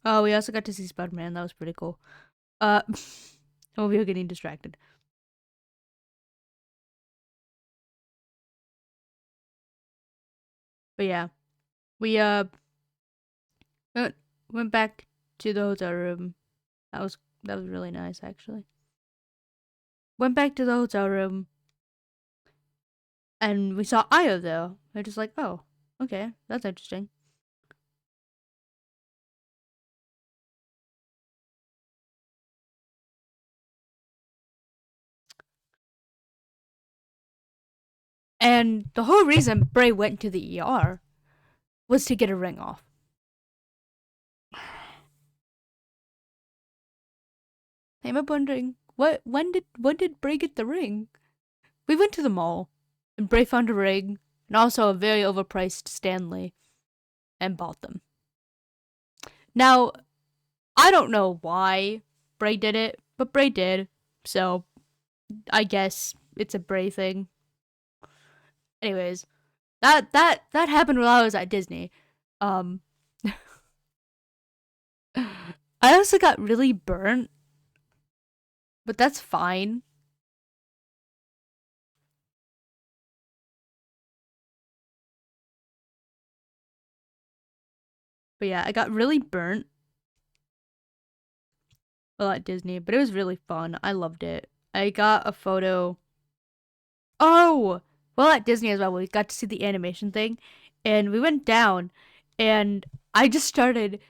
[SPEAKER 2] Oh, we also got to see Spider-Man. That was pretty cool. Oh, we were getting distracted. But yeah, we went back to the hotel room. That was really nice, actually. Went back to the hotel room, and we saw Io though. We're just like, oh, okay, that's interesting. And the whole reason Bray went to the ER was to get a ring off. I'm wondering, when did Bray get the ring? We went to the mall, and Bray found a ring, and also a very overpriced Stanley, and bought them. Now, I don't know why Bray did it, but Bray did, so I guess it's a Bray thing. Anyways, that happened while I was at Disney. I also got really burnt, but that's fine. But yeah, I got really burnt while at Disney, but it was really fun. I loved it. I got a photo. Oh, well, at Disney as well, we got to see the animation thing, and we went down, and I just started.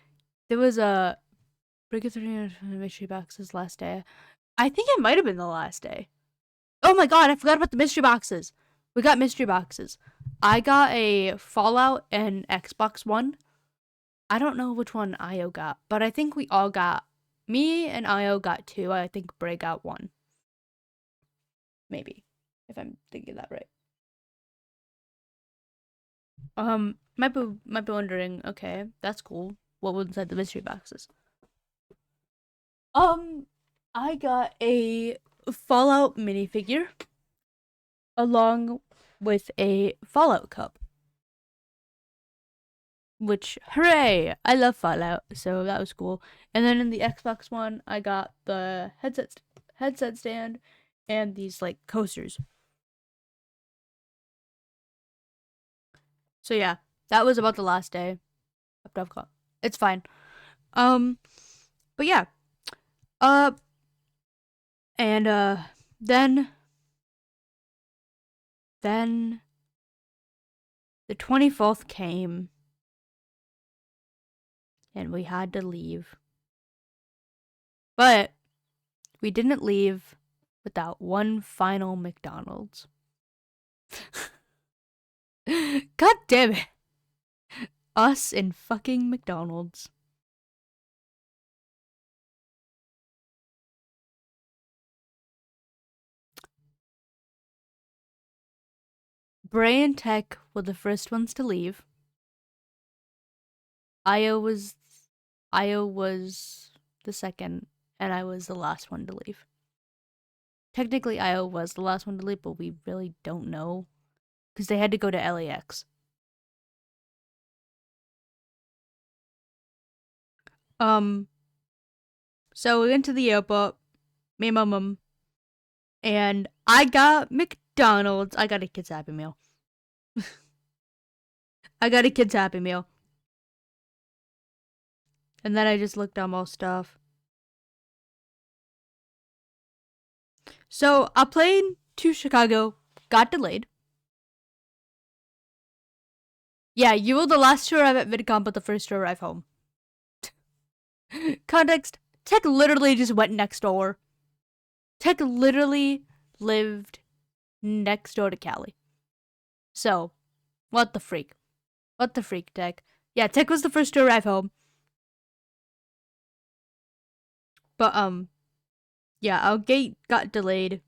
[SPEAKER 2] There was a Break of 300 mystery boxes last day. I think it might have been the last day. Oh my god, I forgot about the mystery boxes. We got mystery boxes. I got a Fallout and Xbox One. I don't know which one Io got, but I think we all got. Me and Io got 2. I think Bray got 1. Maybe, if I'm thinking that right. Might be wondering. Okay, that's cool. What was inside the mystery boxes? I got a Fallout minifigure along with a Fallout cup. Which, hooray! I love Fallout, so that was cool. And then in the Xbox One, I got the headset stand and these like coasters. So yeah, that was about the last day of DevCon. It's fine. But yeah. And then the 24th came and we had to leave. But we didn't leave without one final McDonald's. God damn it. Us in fucking McDonald's. Bray and Tech were the first ones to leave. Io was the second, and I was the last one to leave. Technically, Io was the last one to leave, but we really don't know because they had to go to LAX. So we went to the airport, me and my mom, and I got McDonald's. I got a kid's Happy Meal. I got a kid's Happy Meal. And then I just looked on more stuff. So our plane to Chicago got delayed. Yeah, you were the last to arrive at Vidcon, but the first to arrive home. Context, Tech literally just went next door. Tech literally lived next door to Cali. So, what the freak? What the freak, Tech? Yeah, Tech was the first to arrive home. But, yeah, our gate got delayed.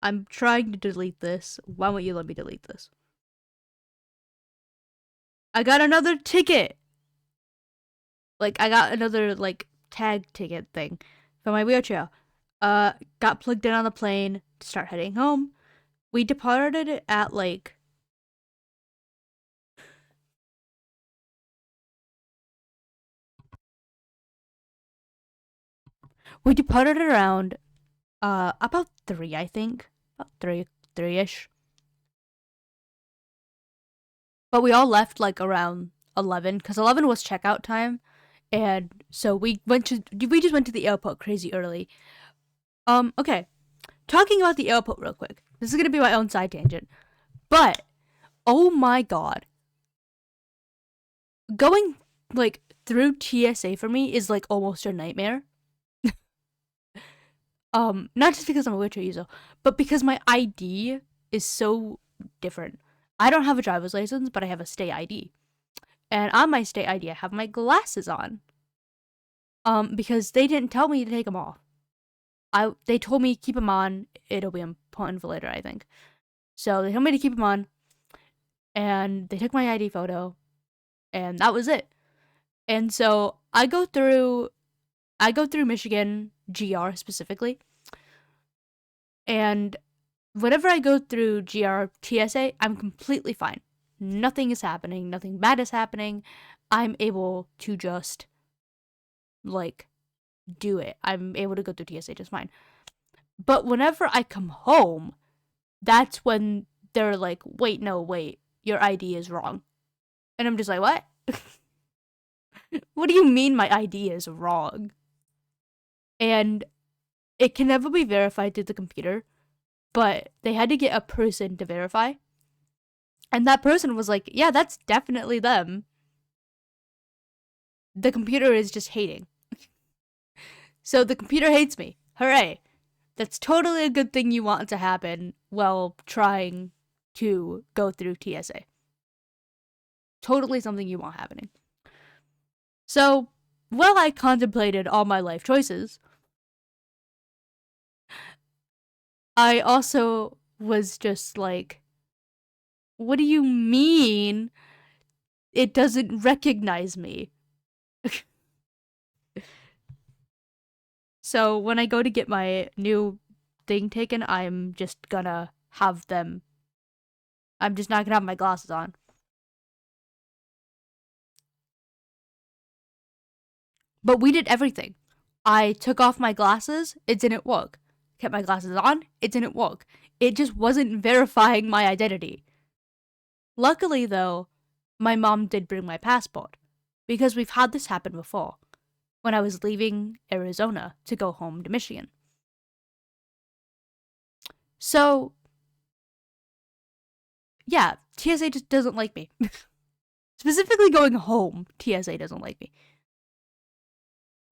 [SPEAKER 2] I'm trying to delete this. Why won't you let me delete this? I got another ticket! Like, I got another, like, tag ticket thing for my wheelchair. Got plugged in on the plane to start heading home. We departed at, like, we departed around, about 3, I think. About 3-ish. But we all left, like, around 11, because 11 was checkout time. And so we just went to the airport crazy early. Okay. Talking about the airport real quick. This is gonna be my own side tangent. But, oh my god. Going, like, through TSA for me is, like, almost a nightmare. Not just because I'm a wheelchair user, but because my ID is so different. I don't have a driver's license, but I have a state ID. And on my state ID, I have my glasses on. Because they didn't tell me to take them off. They told me keep them on. It'll be important for later, I think. So they told me to keep them on, and they took my ID photo, and that was it. And so I go through Michigan GR specifically, and whenever I go through GR TSA, I'm completely fine. Nothing is happening. Nothing bad is happening. I'm able to just, like, do it. I'm able to go through TSA just fine. But whenever I come home, that's when they're like, wait, your ID is wrong. And I'm just like, what? What do you mean my ID is wrong? And it can never be verified through the computer, but they had to get a person to verify. And that person was like, yeah, that's definitely them. The computer is just hating. So the computer hates me. Hooray. That's totally a good thing you want to happen while trying to go through TSA. Totally something you want happening. So, while I contemplated all my life choices, I also was just like, what do you mean it doesn't recognize me? So when I go to get my new thing taken, I'm just not gonna have my glasses on. But we did everything. I took off my glasses, it didn't work. Kept my glasses on, it didn't work. It just wasn't verifying my identity. Luckily, though, my mom did bring my passport, because we've had this happen before, when I was leaving Arizona to go home to Michigan. So, yeah, TSA just doesn't like me. Specifically going home, TSA doesn't like me.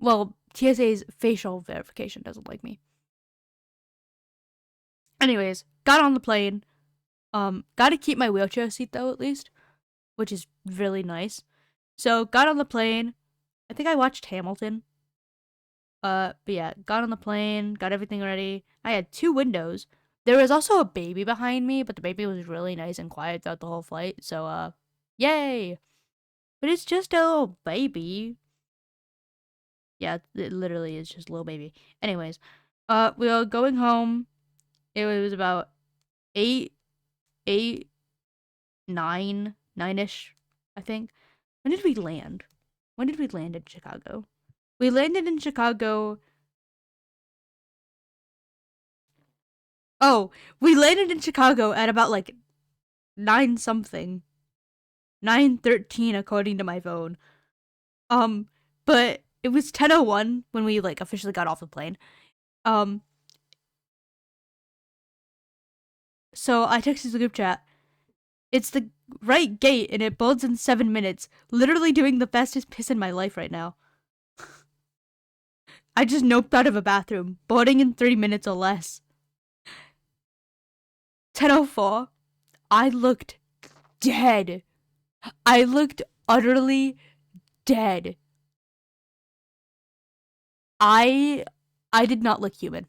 [SPEAKER 2] Well, TSA's facial verification doesn't like me. Anyways, got on the plane. Got to keep my wheelchair seat though, at least, which is really nice. So got on the plane. I think I watched Hamilton. But yeah, got on the plane, got everything ready. I had 2 windows. There was also a baby behind me, but the baby was really nice and quiet throughout the whole flight. So yay! But it's just a little baby. Yeah, it literally is just a little baby. Anyways, we were going home. It was about 8, 8, 9, 9-ish, I think. When did we land? When did we land in Chicago? We landed in Chicago. Oh, we landed in Chicago at about like 9 something. 9:13 according to my phone. But it was 10:01 when we like officially got off the plane. Um so I texted the group chat. It's the right gate and it builds in 7 minutes. Literally doing the fastest piss in my life right now. I just noped out of a bathroom, boarding in 3 minutes or less. 10:04. I looked dead. I looked utterly dead. I did not look human.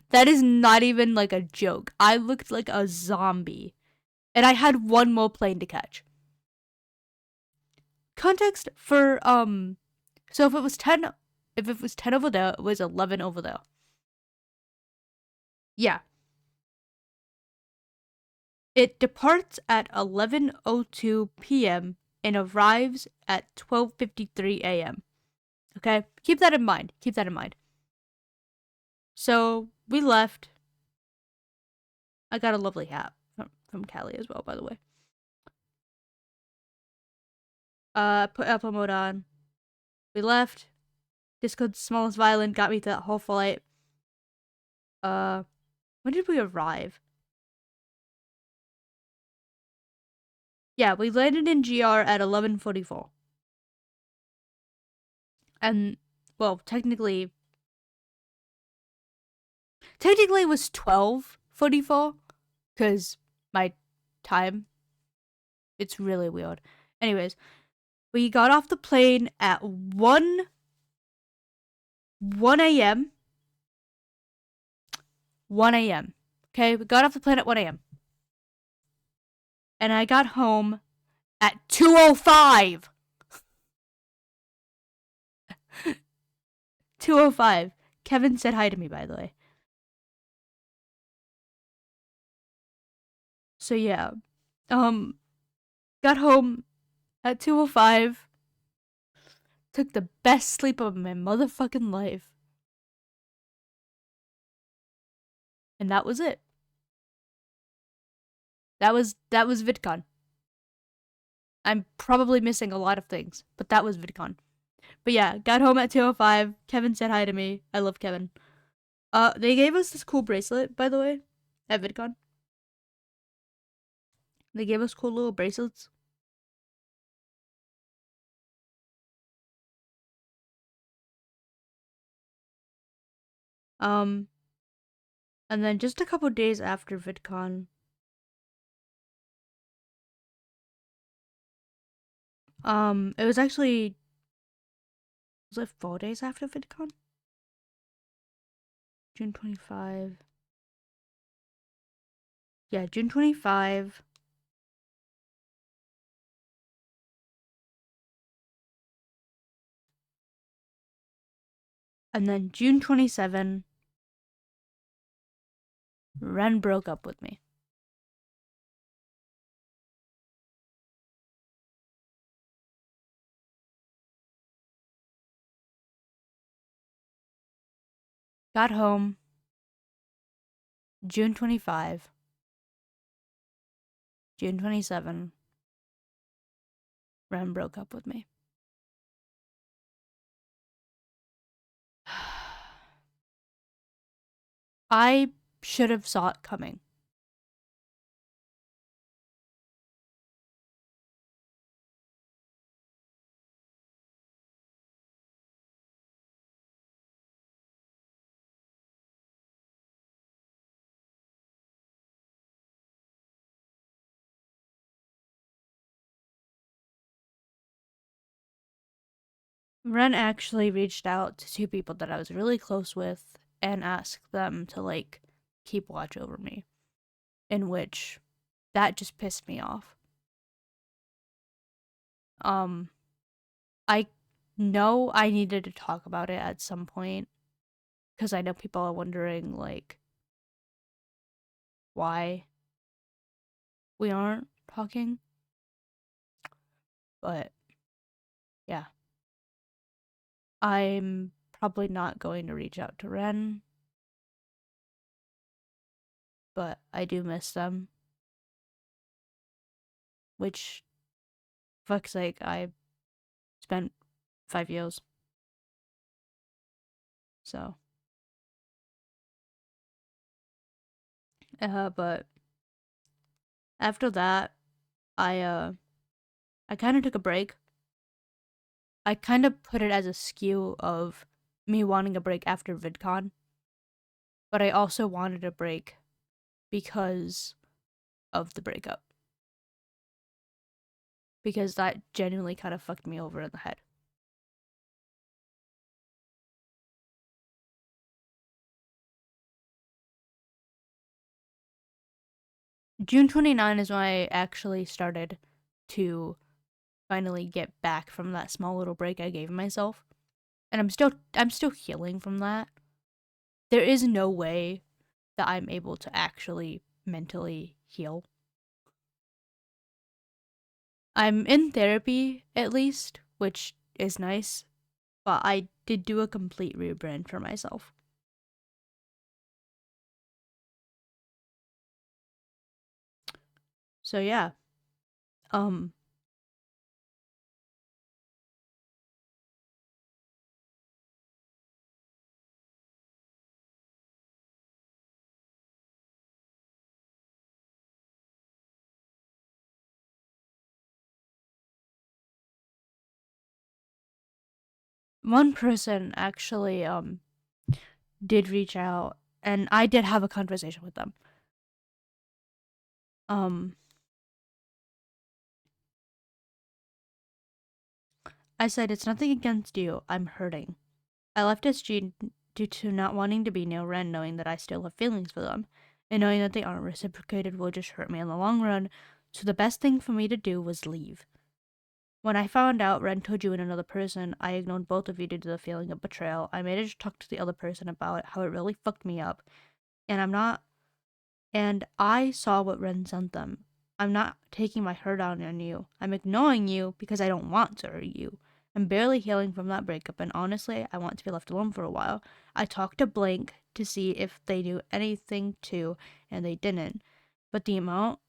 [SPEAKER 2] That is not even like a joke. I looked like a zombie. And I had one more plane to catch. Context for so if it was 10 over there, it was 11 over there. Yeah. It departs at 11:02 p.m. and arrives at 12:53 a.m. Okay? Keep that in mind. Keep that in mind. So, we left. I got a lovely hat from Callie as well, by the way. Put airplane mode on. We left. Disco's smallest violin got me to that whole flight. When did we arrive? Yeah, we landed in GR at 11:44. And, well, technically it was 12:44, because my time, it's really weird. Anyways, we got off the plane at 1 a.m. 1 a.m. Okay, we got off the plane at 1 a.m. And I got home at 2:05. 2:05. Kevin said hi to me, by the way. So yeah, got home at 2:05. Took the best sleep of my motherfucking life. And that was it. That was VidCon. I'm probably missing a lot of things, but that was VidCon. But yeah, got home at 2:05. Kevin said hi to me. I love Kevin. They gave us this cool bracelet, by the way, at VidCon. They gave us cool little bracelets. And then just a couple days after VidCon, it was actually, was it 4 days after VidCon? June 25. Yeah, June 25. And then June 27, Ren broke up with me. Got home June 25. June 27. Ren broke up with me. I should have saw it coming. Ren actually reached out to two people that I was really close with and asked them to like keep watch over me, in which that just pissed me off. Um, I know I needed to talk about it at some point because I know people are wondering like why we aren't talking, but yeah, I'm probably not going to reach out to Ren, but I do miss them, which fuck's sake, I spent 5 years. So, but after that, I uh, I kind of took a break. I kind of put it as a skew of me wanting a break after VidCon, but I also wanted a break because of the breakup. Because that genuinely kind of fucked me over in the head. June 29 is when I actually started to finally get back from that small little break I gave myself. And I'm still healing from that. There is no way that I'm able to actually mentally heal. I'm in therapy at least, which is nice, but I did do a complete rebrand for myself. So yeah. Um one person actually did reach out and I did have a conversation with them. Um I said it's nothing against you. I'm hurting. I left SG due to not wanting to be near Ren, knowing that I still have feelings for them, and knowing that they aren't reciprocated will just hurt me in the long run, so the best thing for me to do was leave. When I found out Ren told you and another person, I ignored both of you due to the feeling of betrayal. I managed to talk to the other person about it, how it really fucked me up, and I saw what Ren sent them. I'm not taking my hurt out on you. I'm ignoring you because I don't want to hurt you. I'm barely healing from that breakup, and honestly, I want to be left alone for a while. I talked to Blank to see if they knew anything too, and they didn't. But the amount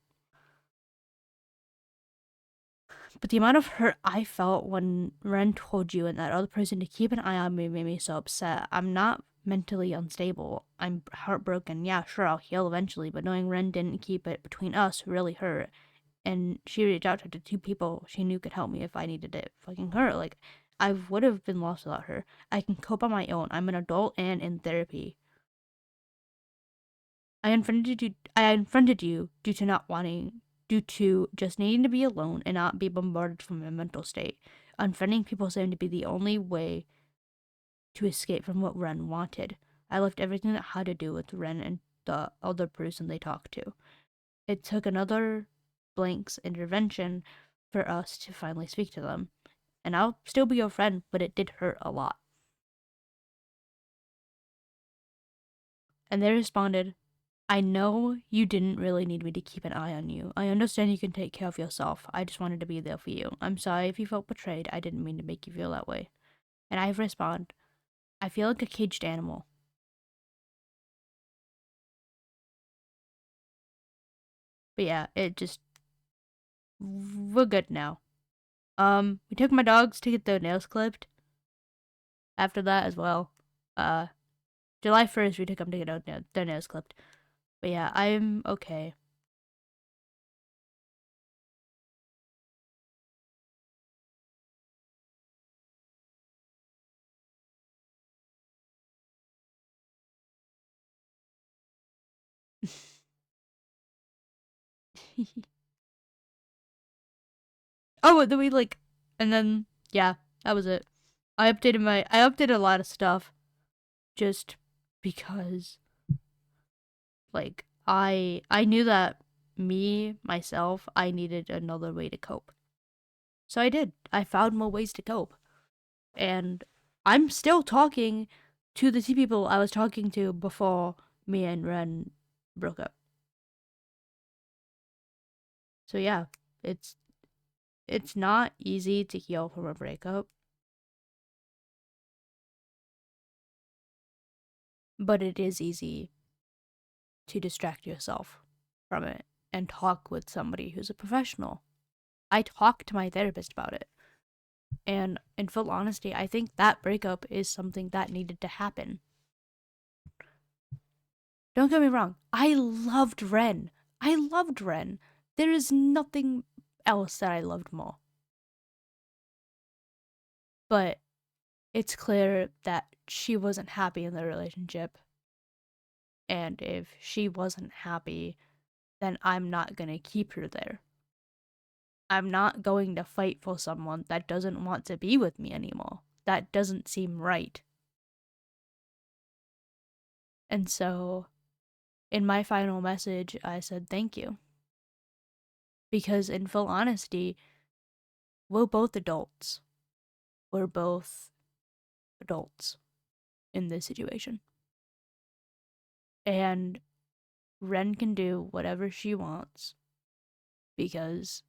[SPEAKER 2] but the amount of hurt I felt when Ren told you and that other person to keep an eye on me made me so upset. I'm not mentally unstable. I'm heartbroken. Yeah, sure, I'll heal eventually, but knowing Ren didn't keep it between us really hurt. And she reached out to two people she knew could help me if I needed it. Fucking her. Like, I would have been lost without her. I can cope on my own. I'm an adult and in therapy. I unfriended you due to just needing to be alone and not be bombarded from my mental state. Unfriending people seemed to be the only way to escape from what Ren wanted. I left everything that had to do with Ren and the other person they talked to. It took another Blank's intervention for us to finally speak to them. And I'll still be your friend, but it did hurt a lot. And they responded, I know you didn't really need me to keep an eye on you. I understand you can take care of yourself. I just wanted to be there for you. I'm sorry if you felt betrayed. I didn't mean to make you feel that way. And I respond, I feel like a caged animal. But yeah, we're good now. We took my dogs to get their nails clipped after that as well. Uh, July 1st, we took them to get their nails clipped. But yeah, I'm okay. Oh, then we like, and then, yeah, that was it. I updated a lot of stuff just because, like, I knew that myself, I needed another way to cope. So I did. I found more ways to cope. And I'm still talking to the two people I was talking to before me and Ren broke up. So yeah, it's not easy to heal from a breakup. But it is easy to distract yourself from it and talk with somebody who's a professional. I talked to my therapist about it. And in full honesty, I think that breakup is something that needed to happen. Don't get me wrong, I loved Ren. I loved Ren. There is nothing else that I loved more. But it's clear that she wasn't happy in the relationship. And if she wasn't happy, then I'm not gonna keep her there. I'm not going to fight for someone that doesn't want to be with me anymore. That doesn't seem right. And so, in my final message, I said thank you. Because, in full honesty, we're both adults. We're both adults in this situation. And Ren can do whatever she wants. Because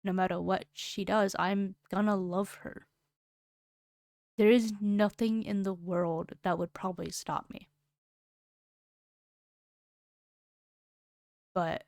[SPEAKER 2] no matter what she does, I'm gonna love her. There is nothing in the world that would probably stop me. But